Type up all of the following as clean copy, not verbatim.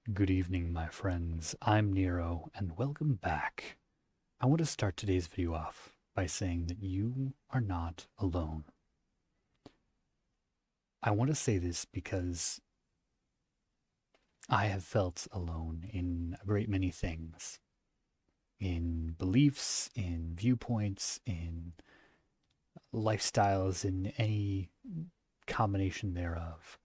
Good evening, my friends. I'm Nero, and welcome back. I want to start today's video off by saying that you are not alone. I want to say this because I have felt alone in a great many things, in beliefs, in viewpoints, in lifestyles, in any combination thereof.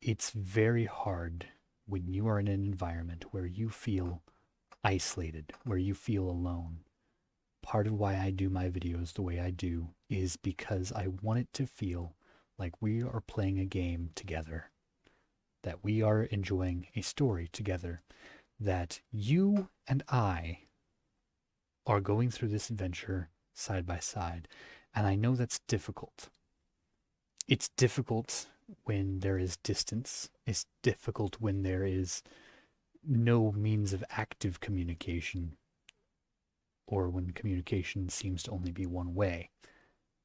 It's very hard when you are in an environment where you feel isolated, where you feel alone. Part of why I do my videos the way I do is because I want it to feel like we are playing a game together, that we are enjoying a story together, that you and I are going through this adventure side by side. And I know that's difficult. It's difficult when there is distance. It's difficult when there is no means of active communication or when communication seems to only be one way.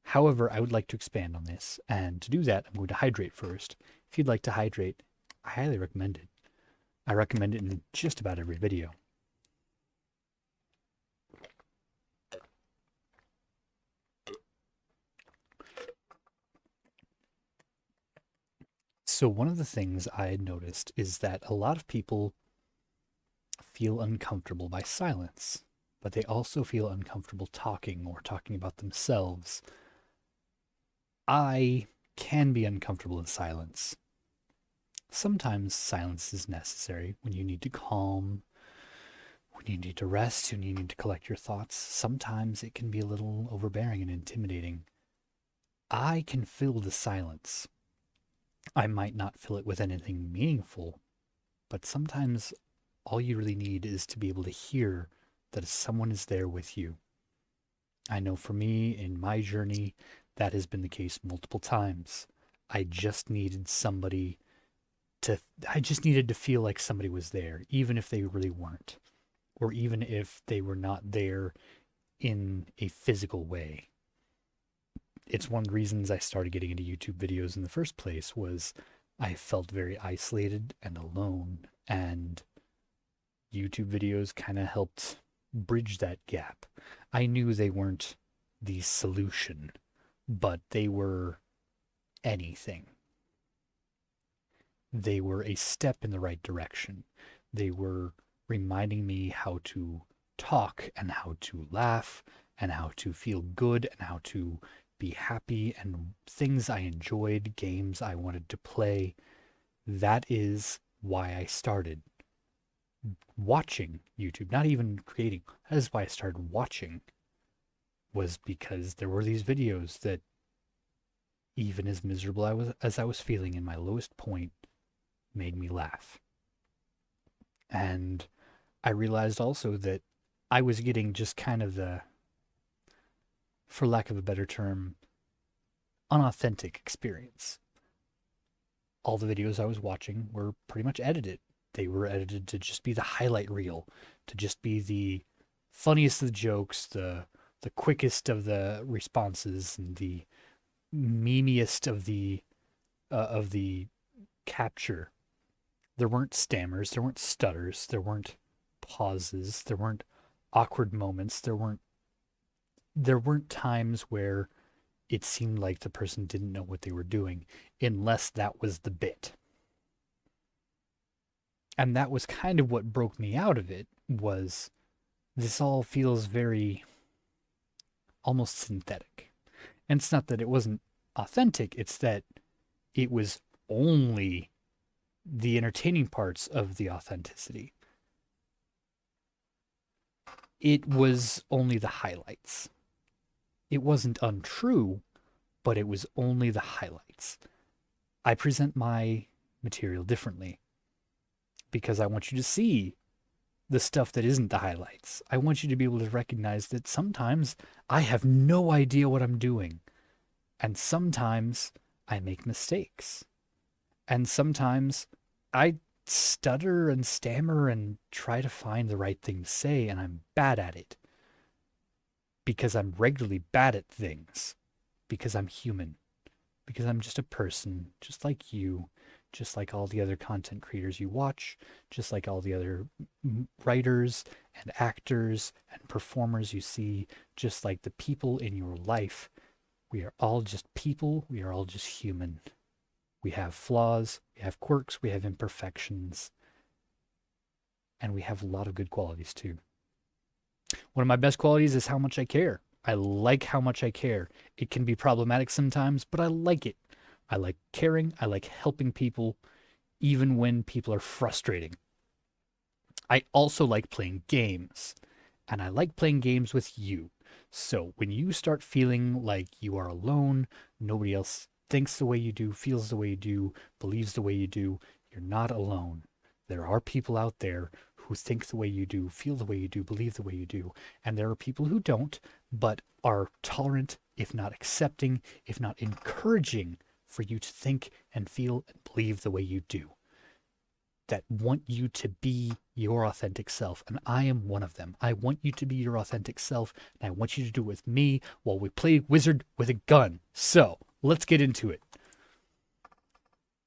However, I would like to expand on this, and to do that, I'm going to hydrate first. If you'd like to hydrate, I highly recommend it. I recommend it in just about every video. So one of the things I had noticed is that a lot of people feel uncomfortable by silence, but they also feel uncomfortable talking or talking about themselves. I can be uncomfortable in silence. Sometimes silence is necessary when you need to calm, when you need to rest, when you need to collect your thoughts. Sometimes it can be a little overbearing and intimidating. I can fill the silence. I might not fill it with anything meaningful, but sometimes all you really need is to be able to hear that someone is there with you. I know for me, in my journey, that has been the case multiple times. I just needed somebody I just needed to feel like somebody was there, even if they really weren't, or even if they were not there in a physical way. It's one of the reasons I started getting into YouTube videos in the first place was I felt very isolated and alone, and YouTube videos kind of helped bridge that gap. I knew they weren't the solution, but they were anything. They were a step in the right direction. They were reminding me how to talk and how to laugh and how to feel good and how to be happy and things I enjoyed, games I wanted to play. That is why I started watching YouTube, not even creating. That is why I started watching, was because there were these videos that, even as miserable as I was feeling in my lowest point, made me laugh. And I realized also that I was getting just kind of the, for lack of a better term, unauthentic experience. All the videos I was watching were pretty much edited. They were edited to just be the highlight reel, to just be the funniest of the jokes, the quickest of the responses, and the memeiest of the capture. There weren't stammers, there weren't stutters, there weren't pauses, there weren't awkward moments, there weren't times where it seemed like the person didn't know what they were doing, unless that was the bit. And that was kind of what broke me out of it, was this all feels very almost synthetic. And it's not that it wasn't authentic, it's that it was only the entertaining parts of the authenticity. It was only the highlights. It wasn't untrue, but it was only the highlights. I present my material differently because I want you to see the stuff that isn't the highlights. I want you to be able to recognize that sometimes I have no idea what I'm doing. And sometimes I make mistakes. And sometimes I stutter and stammer and try to find the right thing to say, and I'm bad at it because I'm regularly bad at things, because I'm human, because I'm just a person, just like you, just like all the other content creators you watch, just like all the other writers and actors and performers you see, just like the people in your life. We are all just people. We are all just human. We have flaws, we have quirks, we have imperfections, and we have a lot of good qualities too. One of my best qualities is how much I care. I like how much I care. It can be problematic sometimes, but I like it. I like caring. I like helping people, even when people are frustrating. I also like playing games, and I like playing games with you. So when you start feeling like you are alone, nobody else thinks the way you do, feels the way you do, believes the way you do, you're not alone. There are people out there who think the way you do, feel the way you do, believe the way you do. And there are people who don't, but are tolerant, if not accepting, if not encouraging for you to think and feel and believe the way you do. That want you to be your authentic self. And I am one of them. I want you to be your authentic self. And I want you to do it with me while we play wizard with a gun. So let's get into it.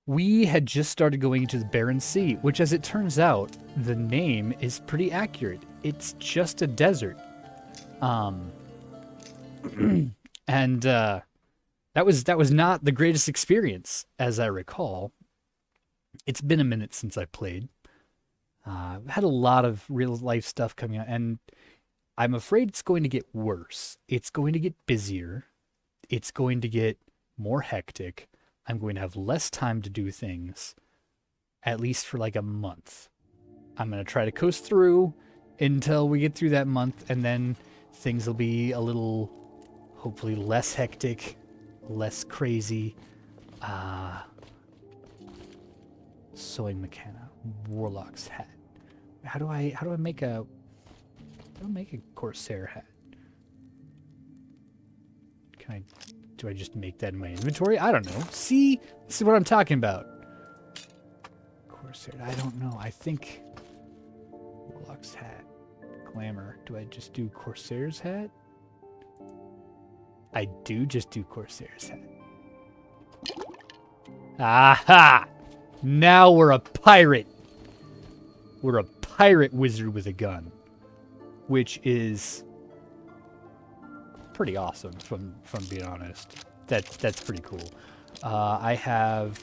We had just started going into the Barren Sea, which, as it turns out, the name is pretty accurate. It's just a desert. And that was not the greatest experience, as I recall. It's been a minute since I played. I've had a lot of real life stuff coming out, and I'm afraid it's going to get worse. It's going to get busier. It's going to get more hectic. I'm going to have less time to do things, at least for like a month. I'm going to try to coast through until we get through that month, and then things will be a little, hopefully less hectic, less crazy. Sewing Mechana, Warlock's hat. How do I make a Corsair hat? Do I just make that in my inventory? I don't know. See, this is what I'm talking about. Corsair, I don't know. I think Warlock's hat, Glamour. Do I just do Corsair's hat? I do just do Corsair's hat. Aha! Now we're a pirate. We're a pirate wizard with a gun, which is pretty awesome. From being honest, that's pretty cool. I have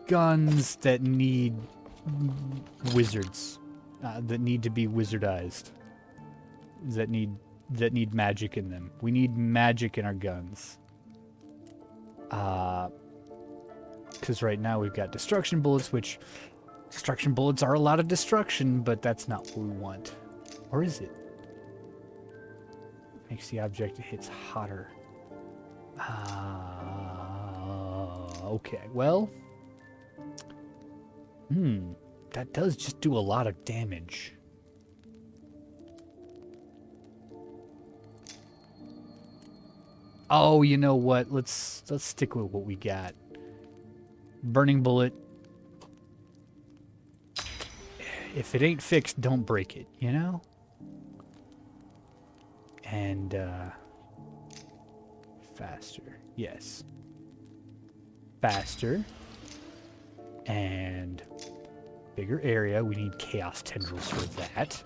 guns that need wizards, that need to be wizardized, that need magic in them. We need magic in our guns. Because right now we've got destruction bullets, which destruction bullets are a lot of destruction, but that's not what we want. Or is it? Makes the object it hits hotter. Okay, well. That does just do a lot of damage. Oh, you know what? Let's stick with what we got. Burning bullet. If it ain't fixed, don't break it, you know? And faster. Yes. Faster. And bigger area. We need chaos tendrils for that.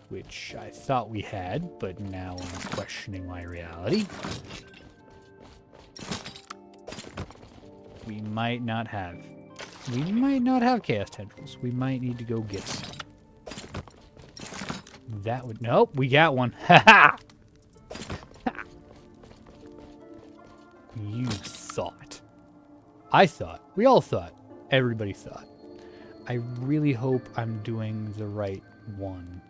Which I thought we had, but now I'm questioning my reality. We might not have. We might not have chaos tendrils. We might need to go get some. That would... Nope, we got one. Ha-ha! You thought. I thought. We all thought. Everybody thought. I really hope I'm doing the right one.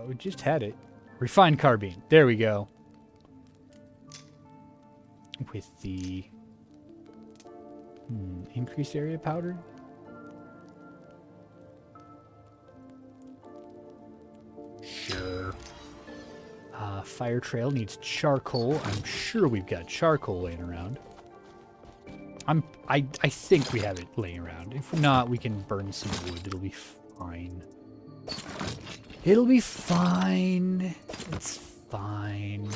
We just had it. Refined carbine. There we go. With the increased area powder. Sure. Fire trail needs charcoal. I'm sure we've got charcoal laying around. I think we have it laying around. If not, we can burn some wood. It'll be fine. It'll be fine. It's fine.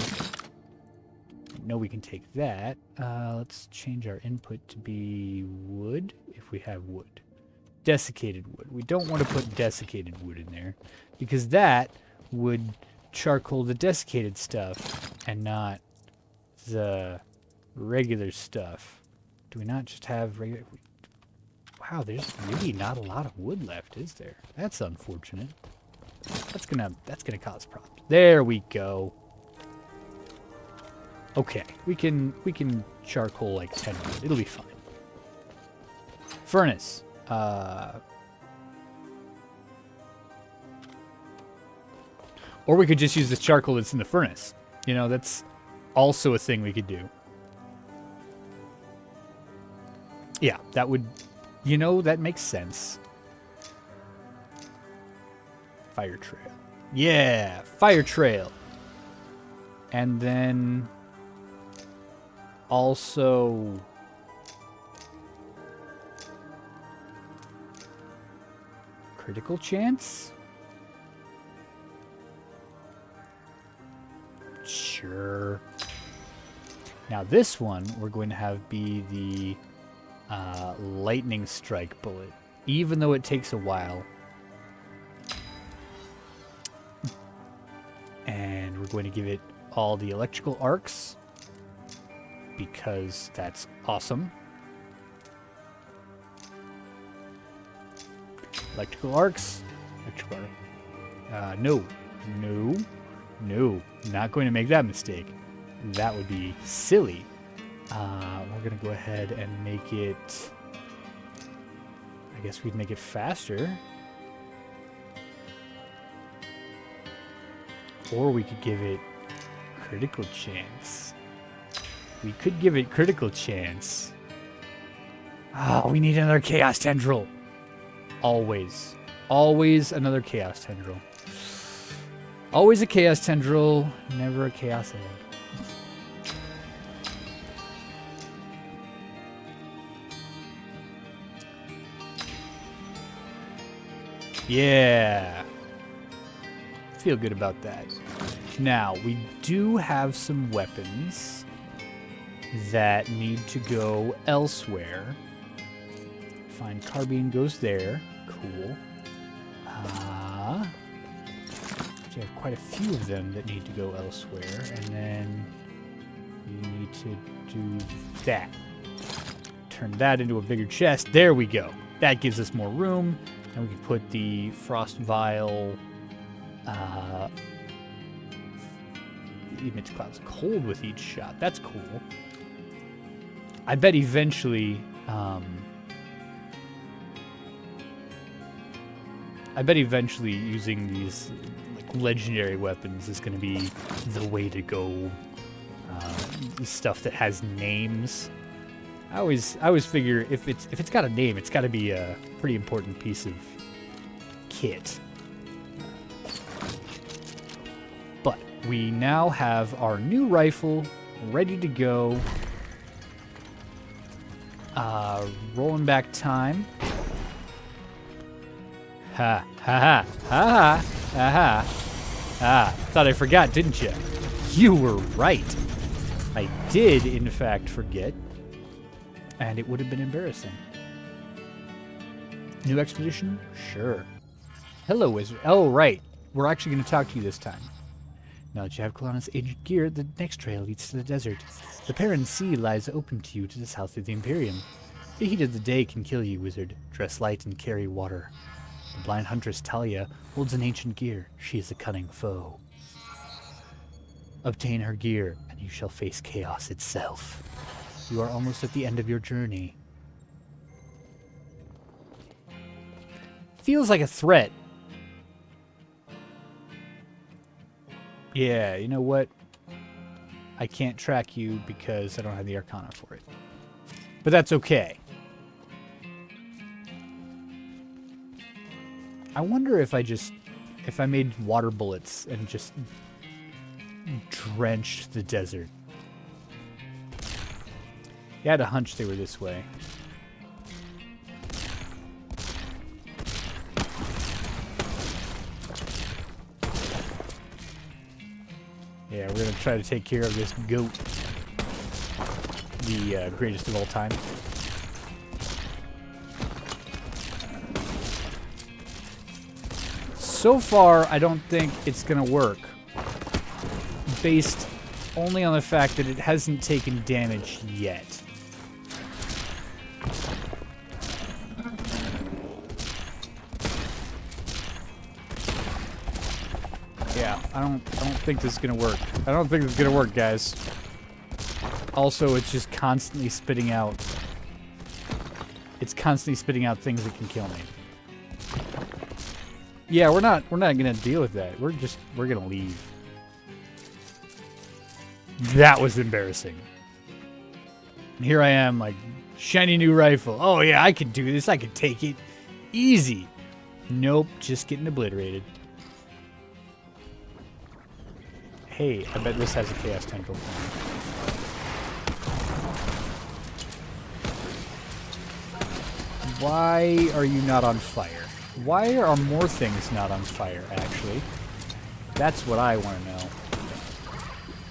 No, we can take that. Let's change our input to be wood, if we have wood. Desiccated wood. We don't want to put desiccated wood in there, because that would charcoal the desiccated stuff, and not the regular stuff. Do we not just have regular... Wow, there's really not a lot of wood left, is there? That's unfortunate. That's gonna cause problems. There we go. Okay, we can charcoal like 10 wood. It'll be fine. Furnace. Or we could just use the charcoal that's in the furnace. You know, that's also a thing we could do. Yeah, that would, you know, that makes sense. Fire trail. Yeah, fire trail. And then also critical chance? Sure. Now this one we're going to have be the lightning strike bullet, even though it takes a while. And we're going to give it all the electrical arcs, because that's awesome. Electrical arcs. Electrical arc. No. Not going to make that mistake. That would be silly. We're going to go ahead and make it... I guess we'd make it faster. Or we could give it critical chance. We could give it critical chance. Oh, we need another chaos tendril. Always. Always another chaos tendril. Always a chaos tendril, never a chaos egg. Yeah. Feel good about that. Now, we do have some weapons that need to go elsewhere. Fine, carbine goes there. Cool. You have quite a few of them that need to go elsewhere, and then you need to do that. Turn that into a bigger chest. There we go. That gives us more room, and we can put the frost vial. Emits clouds cold with each shot. That's cool. I bet eventually. Using these legendary weapons is going to be the way to go. Stuff that has names. I always figure if it's got a name, it's got to be a pretty important piece of kit. But we now have our new rifle ready to go. Rolling back time. Ha ha ha ha ha ha. Ah, thought I forgot, didn't you? You were right. I did, in fact, forget. And it would have been embarrassing. New expedition? Sure. Hello, wizard. Oh, right. We're actually going to talk to you this time. Now that you have Kalana's ancient gear, the next trail leads to the desert. The Perrin Sea lies open to you to the south of the Imperium. The heat of the day can kill you, wizard. Dress light and carry water. The blind huntress Talia holds an ancient gear. She is a cunning foe. Obtain her gear, and you shall face chaos itself. You are almost at the end of your journey. Feels like a threat. Yeah, you know what? I can't track you because I don't have the Arcana for it. But that's okay. I wonder if I made water bullets and just drenched the desert. Yeah, I had a hunch they were this way. Yeah, we're gonna try to take care of this goat. The greatest of all time. So far, I don't think it's gonna work. Based only on the fact that it hasn't taken damage yet. Yeah, I don't think this is gonna work. I don't think this is gonna work, guys. Also, it's just constantly spitting out. It's constantly spitting out things that can kill me. Yeah, we're not gonna deal with that. We're gonna leave. That was embarrassing. Here I am, like, shiny new rifle. Oh yeah, I can do this. I can take it. Easy. Nope, just getting obliterated. Hey, I bet this has a chaos tendril for me. Why are you not on fire? Why are more things not on fire, actually? That's what I want to know.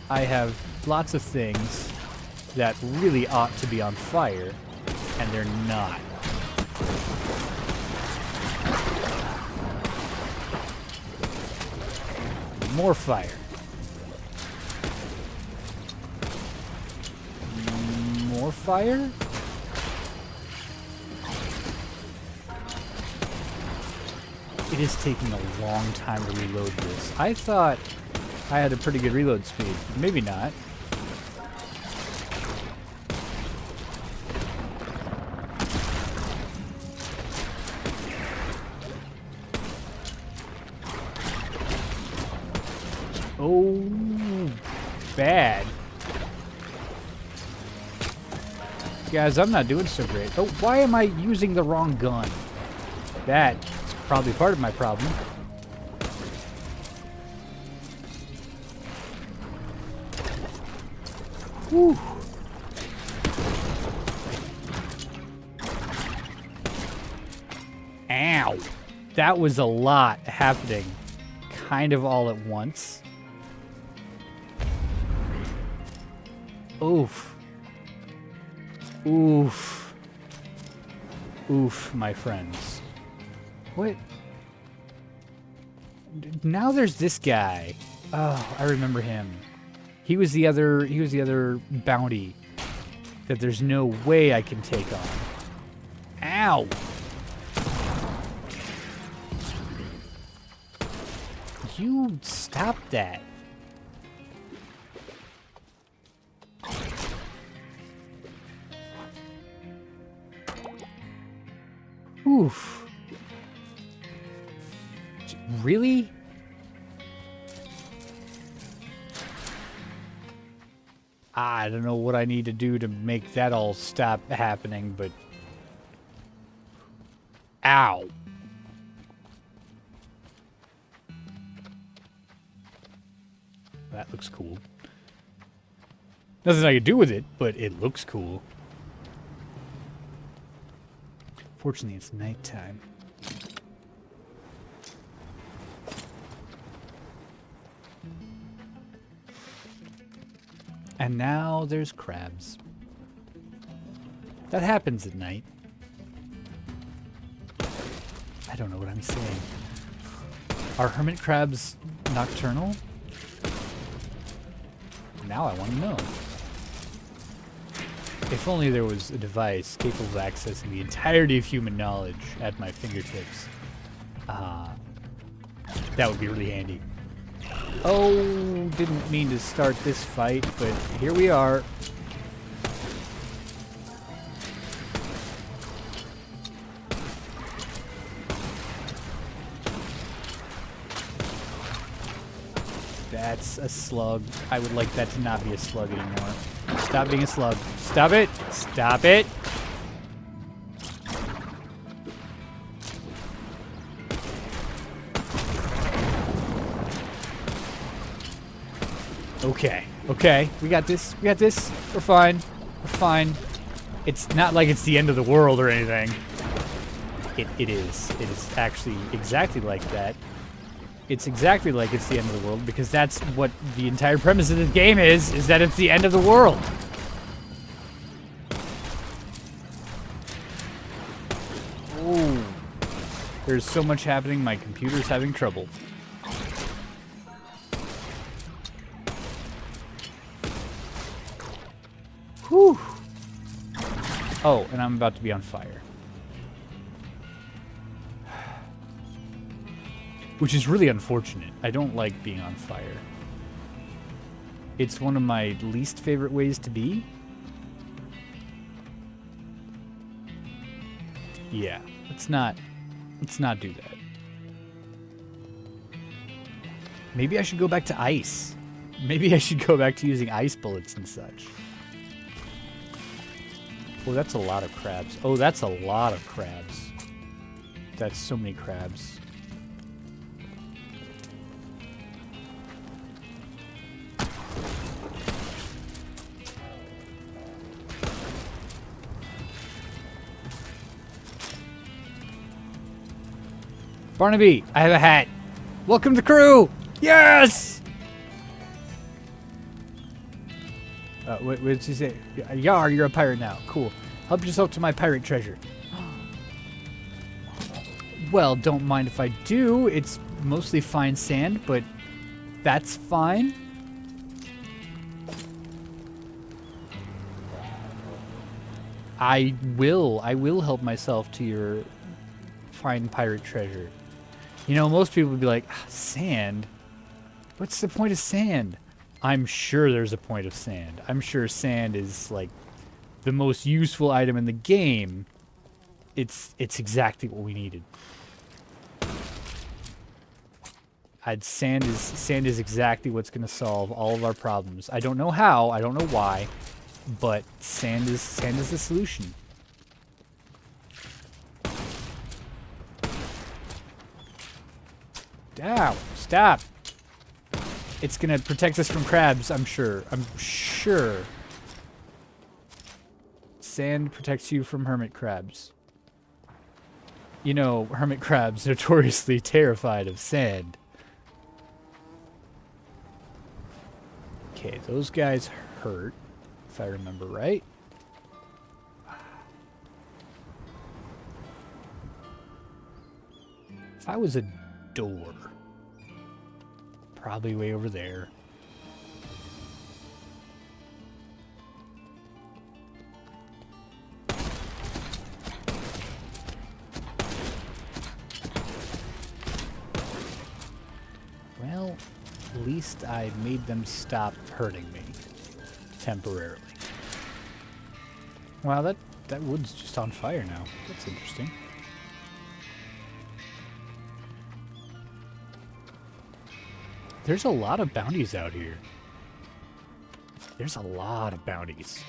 I have lots of things that really ought to be on fire, and they're not. More fire. More fire? It is taking a long time to reload this. I thought I had a pretty good reload speed. Maybe not. Oh, bad. Guys, I'm not doing so great. Oh, why am I using the wrong gun? That's probably part of my problem. Whew. Ow. That was a lot happening kind of all at once. Oof. Oof. Oof, my friends. What? Now there's this guy. Oh, I remember him. He was the other bounty that there's no way I can take on. Ow! You stop that. Oof. Really? I don't know what I need to do to make that all stop happening, but... Ow. That looks cool. Nothing I can do with it, but it looks cool. Fortunately, it's nighttime. And now there's crabs. That happens at night. I don't know what I'm saying. Are hermit crabs nocturnal? Now I want to know. If only there was a device capable of accessing the entirety of human knowledge at my fingertips. That would be really handy. Oh, didn't mean to start this fight, but here we are. That's a slug. I would like that to not be a slug anymore. Stop being a slug. Stop it! Stop it! Okay. Okay. We got this. We got this. We're fine. We're fine. It's not like it's the end of the world or anything. It is. It is actually exactly like that. it's exactly like it's the end of the world, because that's what the entire premise of the game is that it's the end of the world. Oh, there's so much happening, my computer's having trouble. Whew. Oh, and I'm about to be on fire. Which is really unfortunate. I don't like being on fire. It's one of my least favorite ways to be. Yeah, let's not do that. Maybe I should go back to ice. Maybe I should go back to using ice bullets and such. Oh, that's a lot of crabs. Oh, that's a lot of crabs. That's so many crabs. Barnaby, I have a hat. Welcome to crew. Yes! What did she say? Yar, you're a pirate now. Cool. Help yourself to my pirate treasure. Well, don't mind if I do. It's mostly fine sand, but that's fine. I will help myself to your fine pirate treasure. You know, most people would be like, sand? What's the point of sand? I'm sure there's a point of sand. I'm sure sand is, like, the most useful item in the game. It's exactly what we needed. Sand is exactly what's going to solve all of our problems. I don't know how, I don't know why, but sand is the solution. Ow, stop. It's gonna protect us from crabs, I'm sure. I'm sure. Sand protects you from hermit crabs. You know, hermit crabs notoriously terrified of sand. Okay, those guys hurt, if I remember right. If I was a door, probably way over there. Well, at least I made them stop hurting me temporarily. Wow, that wood's just on fire now. That's interesting. There's a lot of bounties out here. There's a lot of bounties.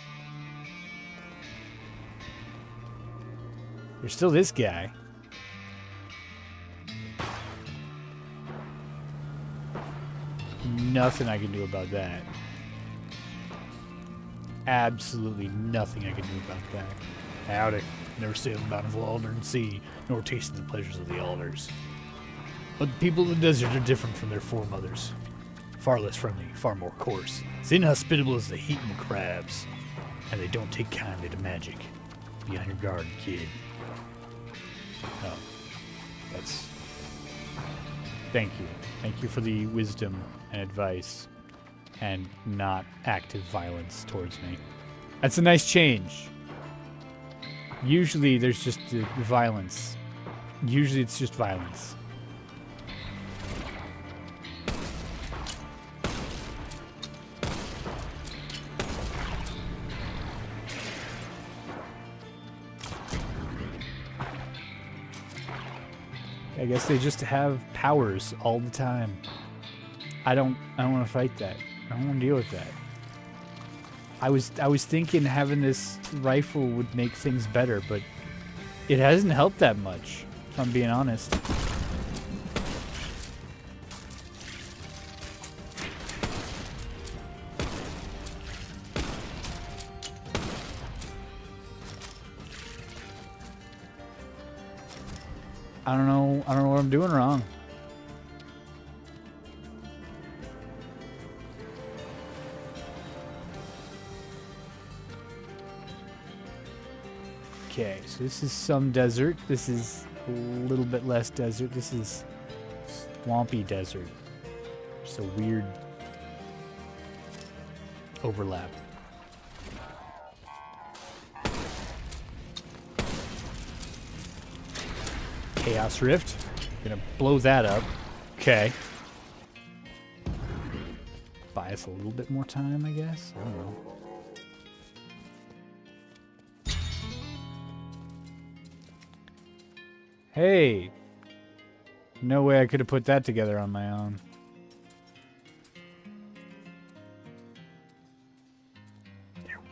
There's still this guy. Nothing I can do about that. Absolutely nothing I can do about that. Howdy. Never sailed the bountiful Aldern Sea, nor tasted the pleasures of the alders. But the people of the desert are different from their foremothers. Far less friendly, far more coarse. As inhospitable as the heat and the crabs. And they don't take kindly to magic. Be on your guard, kid. Oh. That's... Thank you. Thank you for the wisdom and advice. And not active violence towards me. That's a nice change. Usually there's just violence. Usually it's just violence. I guess they just have powers all the time. I don't want to fight that. I don't want to deal with that. I was thinking having this rifle would make things better, but it hasn't helped that much, if I'm being honest. I don't know what I'm doing wrong. Okay, so this is some desert. This is a little bit less desert. This is swampy desert. Just a weird overlap. Chaos Rift. Gonna blow that up. Okay. Buy us a little bit more time, I guess. I don't know. Hey! No way I could have put that together on my own.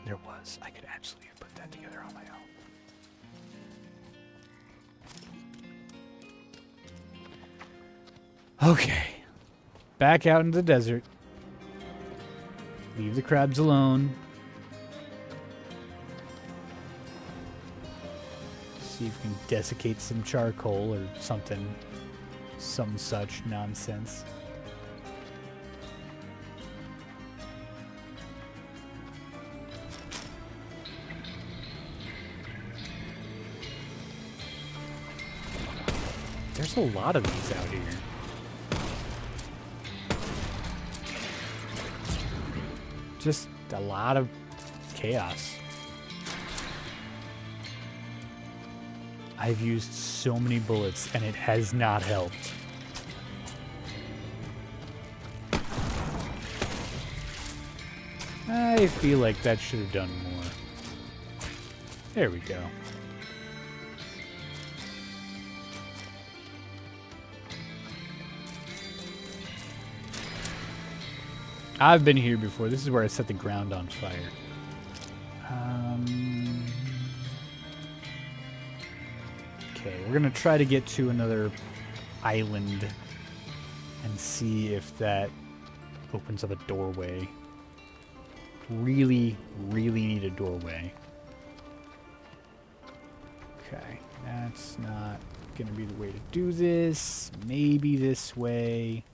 There was. I could absolutely have put that together on my own. Okay. Back out into the desert. Leave the crabs alone. See if we can desiccate some charcoal or something. Some such nonsense. There's a lot of these out here. Just a lot of chaos. I've used so many bullets and it has not helped. I feel like that should have done more. There we go. I've been here before. This is where I set the ground on fire. Okay, we're gonna try to get to another island and see if that opens up a doorway. Really, really need a doorway. Okay, that's not gonna be the way to do this. Maybe this way.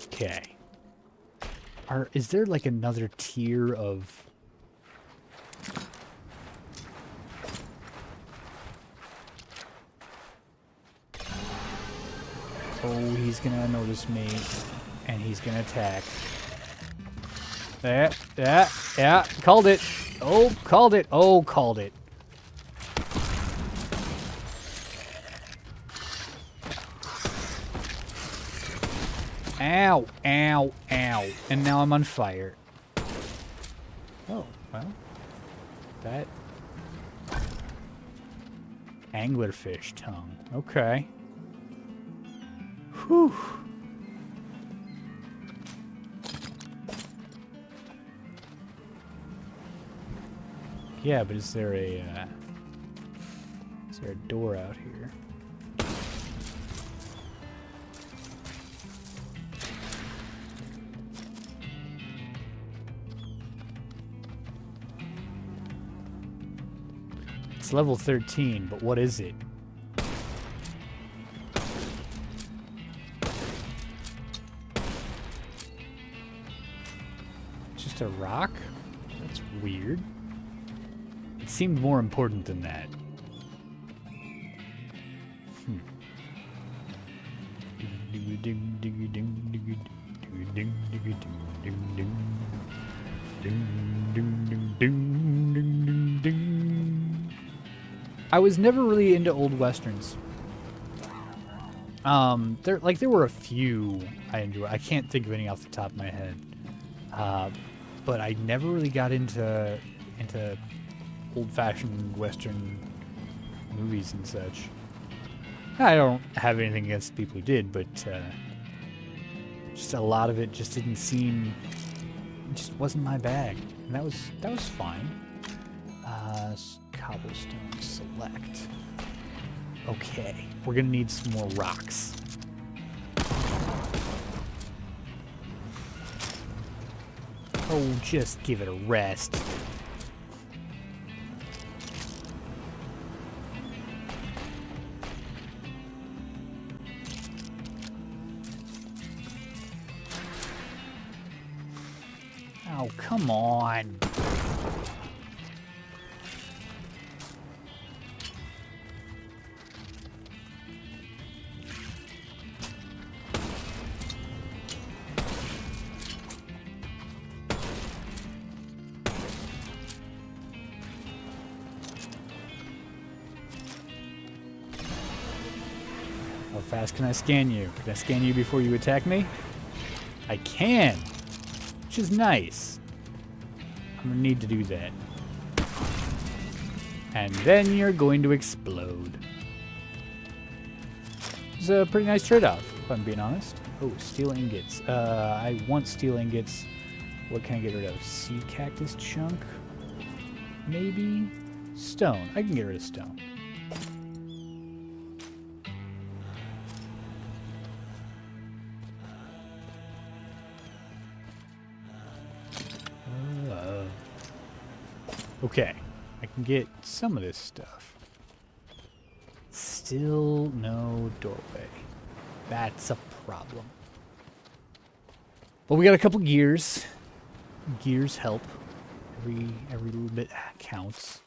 Okay. Is there like another tier of... Oh, he's gonna notice me, and he's gonna attack. Yeah, called it. Oh, called it. Oh, called it. Ow, ow, ow. And now I'm on fire. Oh, well. That... anglerfish tongue. Okay. Whew. Yeah, but is there a door out here? It's level 13, but what is it? Just a rock? That's weird. It seemed more important than that. I was never really into old westerns. There were a few I enjoyed. I can't think of any off the top of my head. But I never really got into old-fashioned western movies and such. I don't have anything against the people who did, but just a lot of it just didn't seem... It just wasn't my bag. And that was fine. Cobblestone select. Okay, we're gonna need some more rocks. Oh, just give it a rest. Oh, come on. How fast can I scan you? Can I scan you before you attack me? I can, which is nice. I'm gonna need to do that. And then you're going to explode. It's a pretty nice trade-off, if I'm being honest. Oh, steel ingots. I want steel ingots. What can I get rid of? Sea cactus chunk? Maybe? Stone. I can get rid of stone. Okay, I can get some of this stuff. Still no doorway. That's a problem. Well, we got a couple gears. Gears help. Every little bit counts.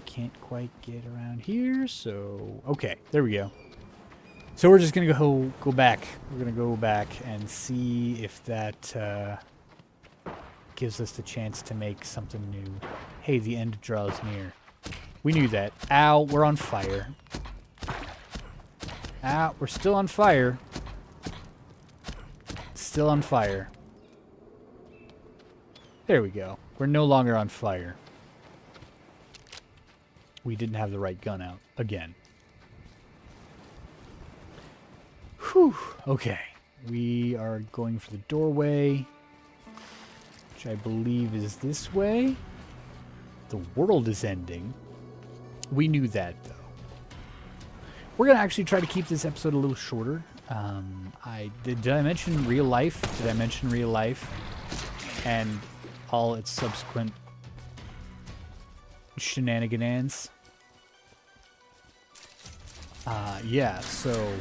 Can't quite get around here, so okay, there we go. So we're just gonna go back. We're gonna go back and see if that gives us the chance to make something new. Hey, the end draws near. We knew that. Ow, we're on fire. Ow, we're still on fire. Still on fire. There we go. We're no longer on fire. We didn't have the right gun out again. Whew. Okay. We are going for the doorway, which I believe is this way. The world is ending. We knew that, though. We're going to actually try to keep this episode a little shorter. Did I mention real life? Did I mention real life? And all its subsequent shenanigans? Yeah, so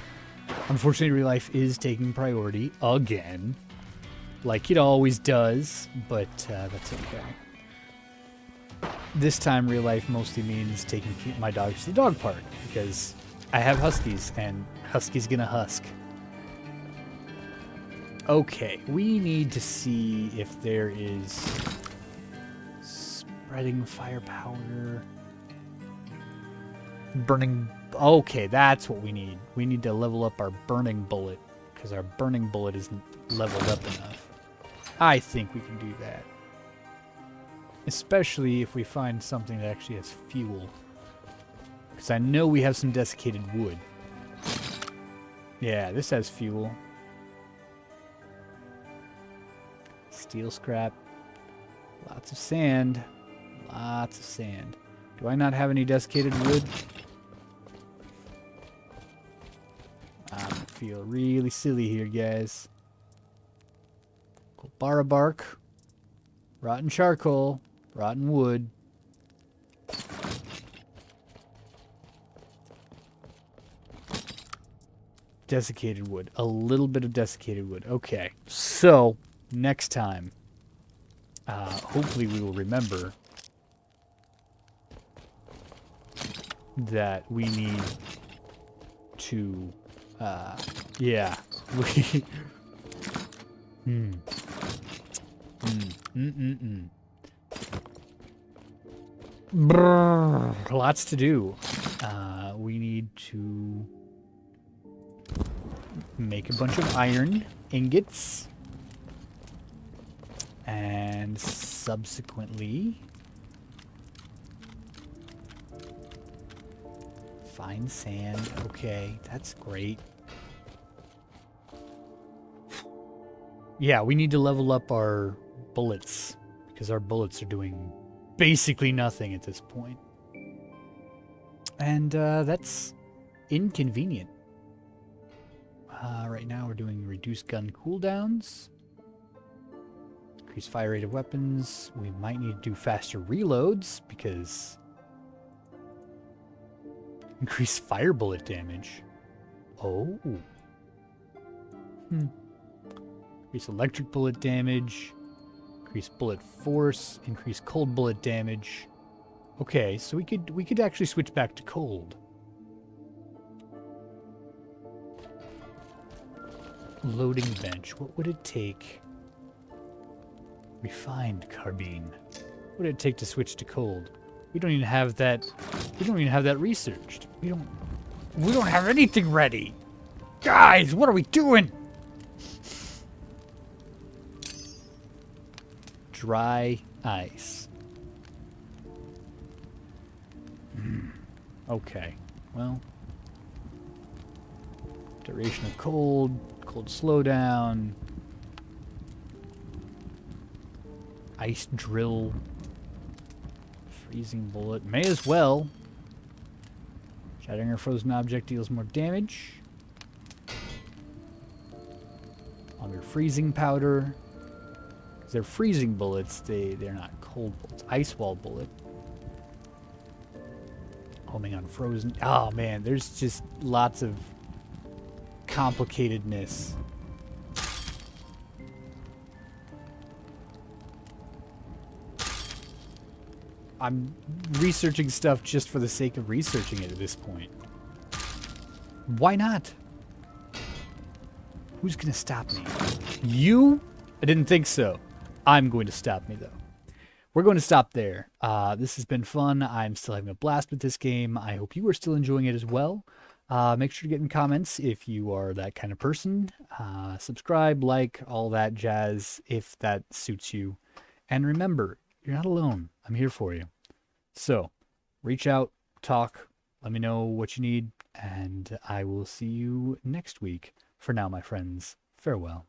unfortunately real life is taking priority again. Like it always does, but that's okay. This time real life mostly means taking my dogs to the dog park because I have huskies and husky's gonna husk. Okay, we need to see if there is spreading firepower. Burning. Okay, that's what we need. We need to level up our burning bullet because our burning bullet isn't leveled up enough. I think we can do that. Especially if we find something that actually has fuel. Because I know we have some desiccated wood. Yeah, this has fuel. Steel scrap. Lots of sand. Lots of sand. Do I not have any desiccated wood? I feel really silly here, guys. Bara bark. Rotten charcoal. Rotten wood. Desiccated wood. A little bit of desiccated wood. Okay. So, next time, hopefully we will remember that we need to, yeah. Brrr, lots to do. We need to make a bunch of iron ingots and subsequently find sand. Okay, that's great. Yeah, we need to level up our bullets because our bullets are doing basically nothing at this point. And that's inconvenient. Right now we're doing reduced gun cooldowns. Increase fire rate of weapons. We might need to do faster reloads because increase fire bullet damage. Oh. Increase electric bullet damage. Increase bullet force. Increase cold bullet damage. Okay, so we could actually switch back to cold. Loading bench. What would it take? Refined carbine. What would it take to switch to cold? We don't even have that. We don't even have that researched. We don't have anything ready. Guys, what are we doing? Dry ice. Okay. Well. Duration of cold. Cold slowdown. Ice drill. Freezing bullet. May as well. Shattering a frozen object deals more damage. Longer freezing powder. Because they're freezing bullets, they're not cold bullets. Ice wall bullet. Homing on frozen. Oh man, there's just lots of complicatedness. I'm researching stuff just for the sake of researching it at this point. Why not? Who's gonna stop me? You? I didn't think so. I'm going to stop me, though. We're going to stop there. This has been fun. I'm still having a blast with this game. I hope you are still enjoying it as well. Make sure to get in comments if you are that kind of person. Subscribe, like, all that jazz if that suits you. And remember, you're not alone. I'm here for you. So, reach out, talk, let me know what you need, and I will see you next week. For now, my friends, farewell.